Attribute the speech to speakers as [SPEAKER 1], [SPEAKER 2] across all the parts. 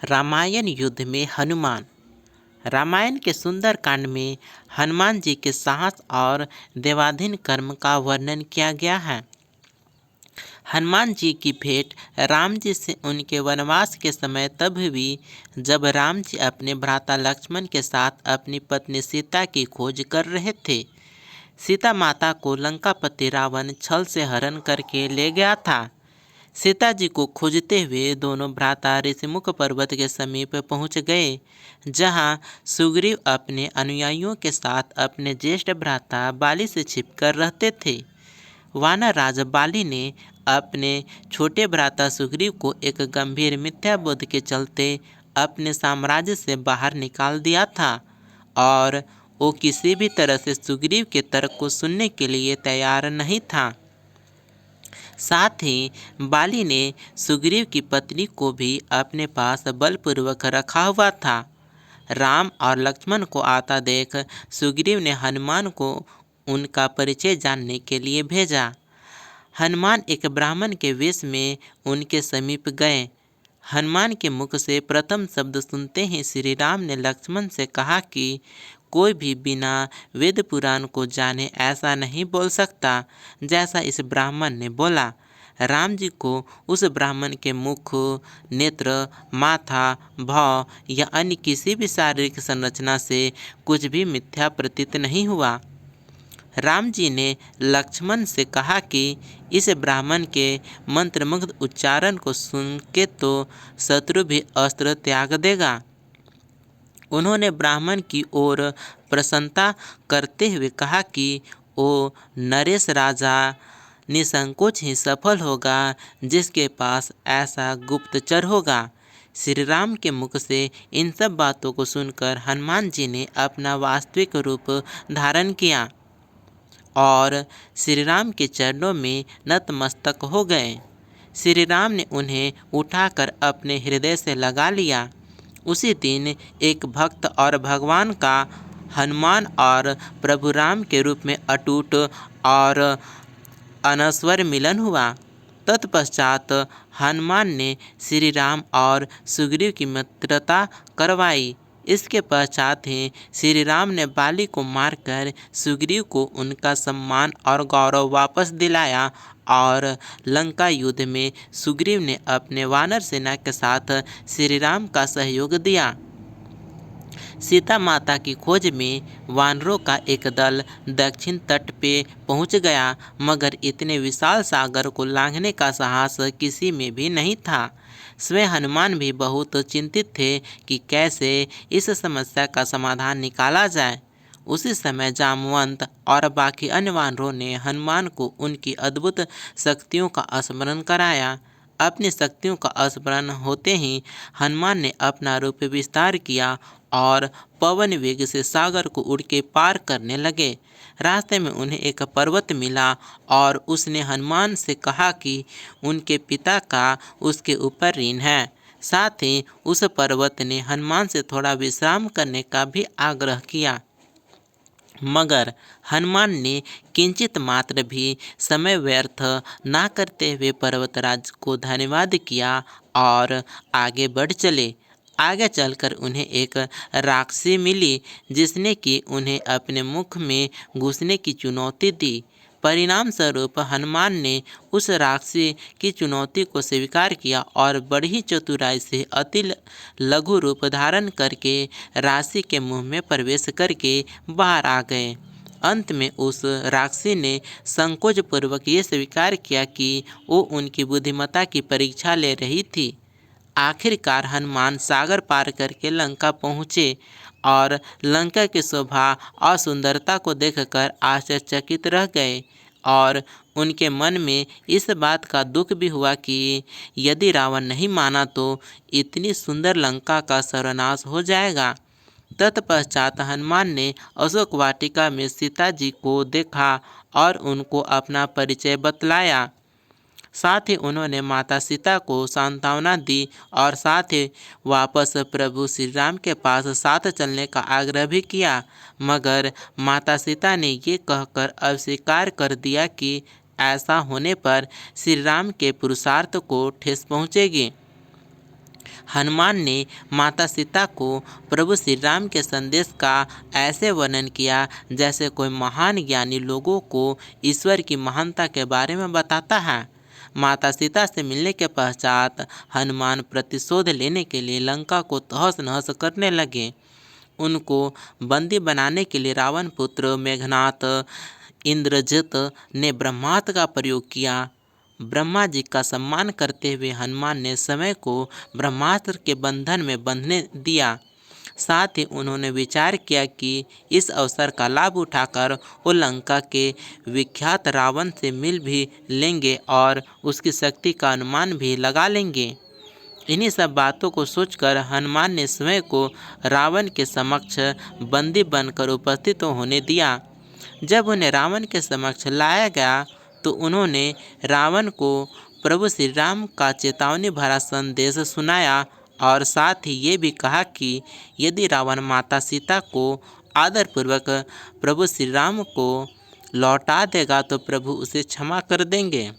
[SPEAKER 1] रामायण युद्ध में हनुमान। रामायण के सुंदर कांड में हनुमान जी के साहस और देवाधीन कर्म का वर्णन किया गया है। हनुमान जी की भेंट राम जी से उनके वनवास के समय तब हुई जब राम जी अपने भ्राता लक्ष्मण के साथ अपनी पत्नी सीता की खोज कर रहे थे। सीता माता को लंकापति रावण छल से हरण करके ले गया था। सीता जी को खोजते हुए दोनों भ्राता ऋषिमुख पर्वत के समीप पहुंच गए, जहां सुग्रीव अपने अनुयायियों के साथ अपने ज्येष्ठ भ्राता बाली से छिपकर रहते थे। वानर राज बाली ने अपने छोटे भ्राता सुग्रीव को एक गंभीर मिथ्याबोध के चलते अपने साम्राज्य से बाहर निकाल दिया था और वो किसी भी तरह से सुग्रीव के तर्क को सुनने के लिए तैयार नहीं था। साथ ही बाली ने सुग्रीव की पत्नी को भी अपने पास बलपूर्वक रखा हुआ था। राम और लक्ष्मण को आता देख सुग्रीव ने हनुमान को उनका परिचय जानने के लिए भेजा। हनुमान एक ब्राह्मण के वेश में उनके समीप गए। हनुमान के मुख से प्रथम शब्द सुनते ही श्री राम ने लक्ष्मण से कहा कि कोई भी बिना वेद पुराण को जाने ऐसा नहीं बोल सकता जैसा इस ब्राह्मण ने बोला। राम जी को उस ब्राह्मण के मुख, नेत्र, माथा, भाव या अन्य किसी भी शारीरिक संरचना से कुछ भी मिथ्या प्रतीत नहीं हुआ। राम जी ने लक्ष्मण से कहा कि इस ब्राह्मण के मंत्रमुग्ध उच्चारण को सुन के तो शत्रु भी अस्त्र त्याग देगा। उन्होंने ब्राह्मण की ओर प्रसन्नता करते हुए कहा कि वो नरेश राजा निसंकोच ही सफल होगा जिसके पास ऐसा गुप्तचर होगा। श्री राम के मुख से इन सब बातों को सुनकर हनुमान जी ने अपना वास्तविक रूप धारण किया और श्री राम के चरणों में नतमस्तक हो गए। श्री राम ने उन्हें उठाकर अपने हृदय से लगा लिया। उसी दिन एक भक्त और भगवान का हनुमान और प्रभु राम के रूप में अटूट और अनस्वर मिलन हुआ। तत्पश्चात हनुमान ने श्री राम और सुग्रीव की मित्रता करवाई। इसके पश्चात ही श्री राम ने बाली को मारकर सुग्रीव को उनका सम्मान और गौरव वापस दिलाया और लंका युद्ध में सुग्रीव ने अपने वानर सेना के साथ श्री राम का सहयोग दिया। सीता माता की खोज में वानरों का एक दल दक्षिण तट पे पहुंच गया, मगर इतने विशाल सागर को लांघने का साहस किसी में भी नहीं था। स्वयं हनुमान भी बहुत चिंतित थे कि कैसे इस समस्या का समाधान निकाला जाए। उसी समय जामवंत और बाकी अन्य वानरों ने हनुमान को उनकी अद्भुत शक्तियों का स्मरण कराया। अपनी शक्तियों का स्मरण होते ही हनुमान ने अपना रूप विस्तार किया और पवन वेग से सागर को उड़ के पार करने लगे। रास्ते में उन्हें एक पर्वत मिला और उसने हनुमान से कहा कि उनके पिता का उसके ऊपर ऋण है। साथ ही उस पर्वत ने हनुमान से थोड़ा विश्राम करने का भी आग्रह किया, मगर हनुमान ने किंचित मात्र भी समय व्यर्थ ना करते हुए पर्वतराज को धन्यवाद किया और आगे बढ़ चले। आगे चलकर उन्हें एक राक्षसी मिली जिसने कि उन्हें अपने मुख में घुसने की चुनौती दी। परिणाम स्वरूप हनुमान ने उस राक्षसी की चुनौती को स्वीकार किया और बड़ी चतुराई से अति लघु रूप धारण करके राक्षसी के मुंह में प्रवेश करके बाहर आ गए। अंत में उस राक्षसी ने संकोच पूर्वक ये स्वीकार किया कि वो उनकी बुद्धिमत्ता की परीक्षा ले रही थी। आखिरकार हनुमान सागर पार करके लंका पहुँचे और लंका की शोभा और सुंदरता को देखकर आश्चर्यचकित रह गए और उनके मन में इस बात का दुख भी हुआ कि यदि रावण नहीं माना तो इतनी सुंदर लंका का सर्वनाश हो जाएगा। तत्पश्चात हनुमान ने अशोक वाटिका में सीता जी को देखा और उनको अपना परिचय बतलाया। साथ ही उन्होंने माता सीता को सांत्वना दी और साथ ही वापस प्रभु श्री राम के पास साथ चलने का आग्रह भी किया, मगर माता सीता ने ये कहकर अस्वीकार कर दिया कि ऐसा होने पर श्री राम के पुरुषार्थ को ठेस पहुँचेगी। हनुमान ने माता सीता को प्रभु श्री राम के संदेश का ऐसे वर्णन किया जैसे कोई महान ज्ञानी लोगों को ईश्वर की महानता के बारे में बताता है। माता सीता से मिलने के पश्चात हनुमान प्रतिशोध लेने के लिए लंका को तहस नहस करने लगे। उनको बंदी बनाने के लिए रावण पुत्र मेघनाथ इंद्रजित ने ब्रह्मास्त्र का प्रयोग किया। ब्रह्मा जी का सम्मान करते हुए हनुमान ने समय को ब्रह्मास्त्र के बंधन में बंधने दिया। साथ ही उन्होंने विचार किया कि इस अवसर का लाभ उठाकर वो लंका के विख्यात रावण से मिल भी लेंगे और उसकी शक्ति का अनुमान भी लगा लेंगे। इन्हीं सब बातों को सोचकर हनुमान ने स्वयं को रावण के समक्ष बंदी बनकर उपस्थित होने दिया। जब उन्हें रावण के समक्ष लाया गया तो उन्होंने रावण को प्रभु श्री राम का चेतावनी भरा संदेश सुनाया और साथ ही ये भी कहा कि यदि रावण माता सीता को आदरपूर्वक प्रभु श्री राम को लौटा देगा तो प्रभु उसे क्षमा कर देंगे।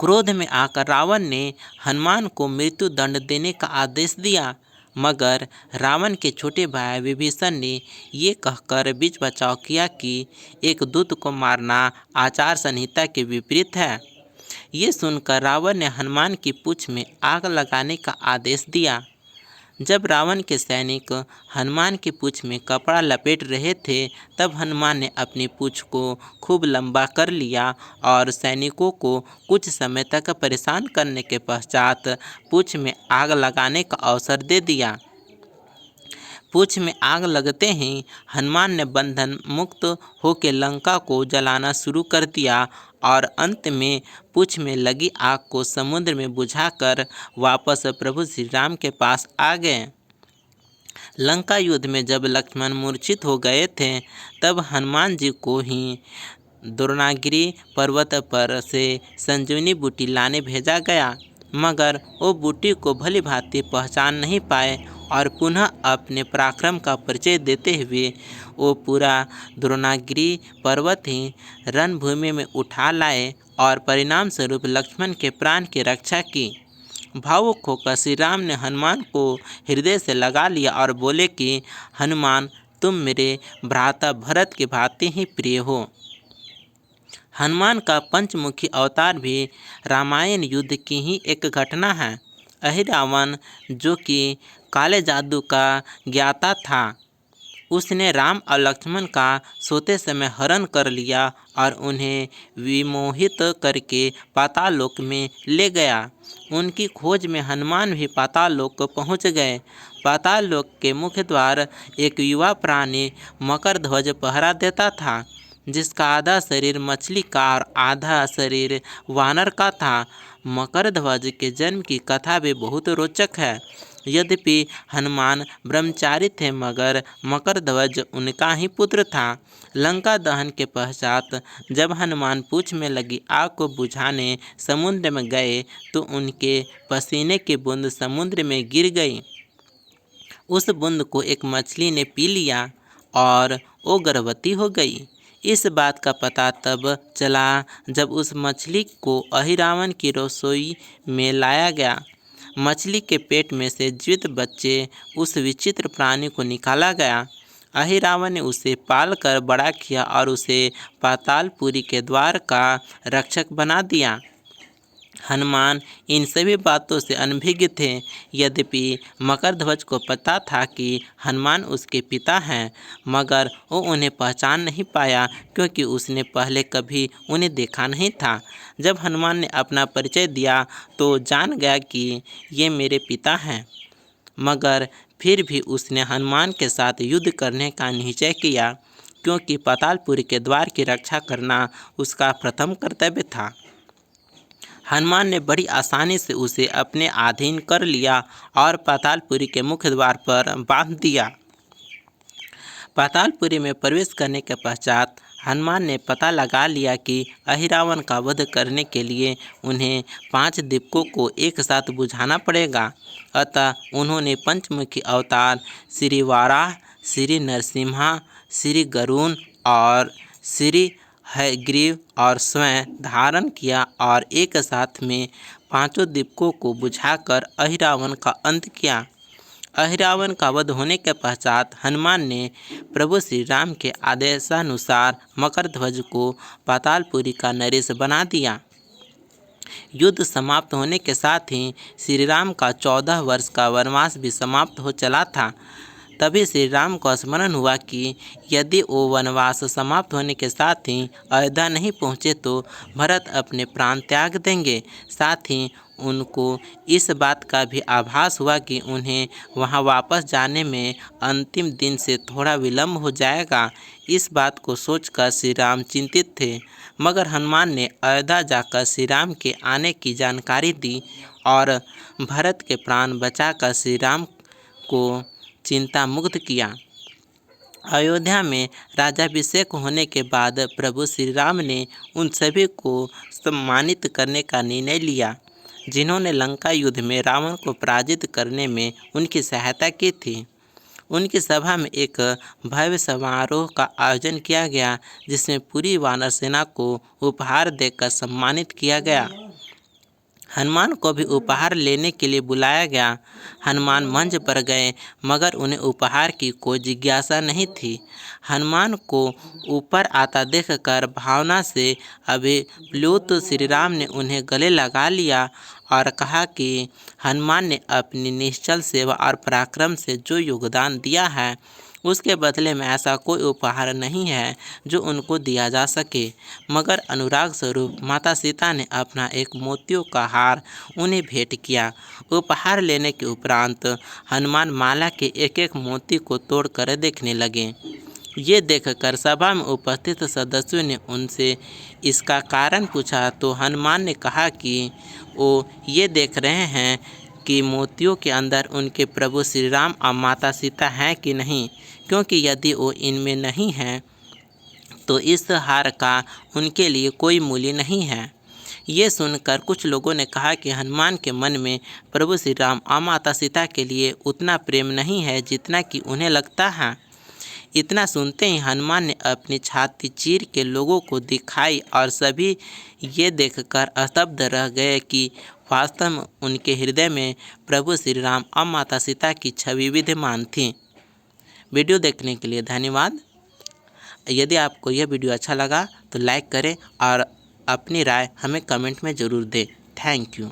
[SPEAKER 1] क्रोध में आकर रावण ने हनुमान को मृत्यु दंड देने का आदेश दिया, मगर रावण के छोटे भाई विभीषण ने ये कहकर बीच बचाव किया कि एक दूत को मारना आचार संहिता के विपरीत है। ये सुनकर रावण ने हनुमान की पूंछ में आग लगाने का आदेश दिया। जब रावण के सैनिक हनुमान की पूंछ में कपड़ा लपेट रहे थे तब हनुमान ने अपनी पूंछ को खूब लंबा कर लिया और सैनिकों को कुछ समय तक परेशान करने के पश्चात पूंछ में आग लगाने का अवसर दे दिया। पूंछ में आग लगते ही हनुमान ने बंधन मुक्त होकर लंका को जलाना शुरू कर दिया और अंत में पूंछ में लगी आग को समुद्र में बुझाकर वापस प्रभु श्री राम के पास आ गए। लंका युद्ध में जब लक्ष्मण मूर्छित हो गए थे तब हनुमान जी को ही द्रोणागिरी पर्वत पर से संजीवनी बूटी लाने भेजा गया, मगर वो बूटी को भली भांति पहचान नहीं पाए और पुनः अपने पराक्रम का परिचय देते हुए वो पूरा द्रोणागिरी पर्वत ही रणभूमि में उठा लाए और परिणाम स्वरूप लक्ष्मण के प्राण की रक्षा की। भावुक होकर श्री राम ने हनुमान को हृदय से लगा लिया और बोले कि हनुमान, तुम मेरे भ्राता भरत की भांति ही प्रिय हो। हनुमान का पंचमुखी अवतार भी रामायण युद्ध की ही एक घटना है। अहिरावण जो कि काले जादू का ज्ञाता था, उसने राम और लक्ष्मण का सोते समय हरण कर लिया और उन्हें विमोहित करके पाताल लोक में ले गया। उनकी खोज में हनुमान भी पाताल लोक पहुँच गए। पाताल लोक के मुख्य द्वार एक युवा प्राणी मकरध्वज पहरा देता था, जिसका आधा शरीर मछली का और आधा शरीर वानर का था। मकरध्वज के जन्म की कथा भी बहुत रोचक है। यद्यपि हनुमान ब्रह्मचारी थे मगर मकरध्वज उनका ही पुत्र था। लंका दहन के पश्चात जब हनुमान पूंछ में लगी आग को बुझाने समुद्र में गए तो उनके पसीने की बूंद समुद्र में गिर गई। उस बूंद को एक मछली ने पी लिया और वो गर्भवती हो गई। इस बात का पता तब चला जब उस मछली को अहिरावण की रसोई में लाया गया। मछली के पेट में से जीवित बच्चे उस विचित्र प्राणी को निकाला गया। अहिरावण ने उसे पाल कर बड़ा किया और उसे पातालपुरी के द्वार का रक्षक बना दिया। हनुमान इन सभी बातों से अनभिज्ञ थे। यद्यपि मकरध्वज को पता था कि हनुमान उसके पिता हैं, मगर वो उन्हें पहचान नहीं पाया क्योंकि उसने पहले कभी उन्हें देखा नहीं था। जब हनुमान ने अपना परिचय दिया तो जान गया कि ये मेरे पिता हैं, मगर फिर भी उसने हनुमान के साथ युद्ध करने का निश्चय किया क्योंकि पातालपुरी के द्वार की रक्षा करना उसका प्रथम कर्तव्य था। हनुमान ने बड़ी आसानी से उसे अपने अधीन कर लिया और पातालपुरी के मुख्य द्वार पर बांध दिया। पातालपुरी में प्रवेश करने के पश्चात हनुमान ने पता लगा लिया कि अहिरावण का वध करने के लिए उन्हें 5 दीपकों को एक साथ बुझाना पड़ेगा। अतः उन्होंने पंचमुखी अवतार श्री वाराह, श्री नरसिम्हा, श्री गरुण और श्री हयग्रीव और स्वयं धारण किया और एक साथ में पांचों दीपकों को बुझाकर अहिरावण का अंत किया। अहिरावण का वध होने के पश्चात हनुमान ने प्रभु श्री राम के आदेशानुसार मकरध्वज को पातालपुरी का नरेश बना दिया। युद्ध समाप्त होने के साथ ही श्री राम का 14 वर्ष का वनवास भी समाप्त हो चला था। तभी श्री राम को स्मरण हुआ कि यदि वो वनवास समाप्त होने के साथ ही अयोध्या नहीं पहुँचे तो भरत अपने प्राण त्याग देंगे। साथ ही उनको इस बात का भी आभास हुआ कि उन्हें वहां वापस जाने में अंतिम दिन से थोड़ा विलंब हो जाएगा। इस बात को सोचकर श्री राम चिंतित थे, मगर हनुमान ने अयोध्या जाकर श्री राम के आने की जानकारी दी और भरत के प्राण बचाकर श्री राम को चिंता मुक्त किया। अयोध्या में राज्याभिषेक होने के बाद प्रभु श्री राम ने उन सभी को सम्मानित करने का निर्णय लिया जिन्होंने लंका युद्ध में रावण को पराजित करने में उनकी सहायता की थी। उनकी सभा में एक भव्य समारोह का आयोजन किया गया जिसमें पूरी वानर सेना को उपहार देकर सम्मानित किया गया। हनुमान को भी उपहार लेने के लिए बुलाया गया। हनुमान मंच पर गए मगर उन्हें उपहार की कोई जिज्ञासा नहीं थी। हनुमान को ऊपर आता देखकर भावना से अभिप्लुत श्री राम ने उन्हें गले लगा लिया और कहा कि हनुमान ने अपनी निश्चल सेवा और पराक्रम से जो योगदान दिया है उसके बदले में ऐसा कोई उपहार नहीं है जो उनको दिया जा सके। मगर अनुराग स्वरूप माता सीता ने अपना एक मोतियों का हार उन्हें भेंट किया। उपहार लेने के उपरांत हनुमान माला के एक एक मोती को तोड़कर देखने लगे। ये देखकर सभा में उपस्थित सदस्यों ने उनसे इसका कारण पूछा तो हनुमान ने कहा कि वो ये देख रहे हैं कि मोतियों के अंदर उनके प्रभु श्री राम और माता सीता हैं कि नहीं, क्योंकि यदि वो इनमें नहीं हैं तो इस हार का उनके लिए कोई मूल्य नहीं है। ये सुनकर कुछ लोगों ने कहा कि हनुमान के मन में प्रभु श्री राम और माता सीता के लिए उतना प्रेम नहीं है जितना कि उन्हें लगता है। इतना सुनते ही हनुमान ने अपनी छाती चीर के लोगों को दिखाई और सभी ये देखकर स्तब्ध रह गए कि वास्तव में उनके हृदय में प्रभु श्री राम और माता सीता की छवि विद्यमान थी। वीडियो देखने के लिए धन्यवाद। यदि आपको यह वीडियो अच्छा लगा तो लाइक करें और अपनी राय हमें कमेंट में ज़रूर दें। Thank you.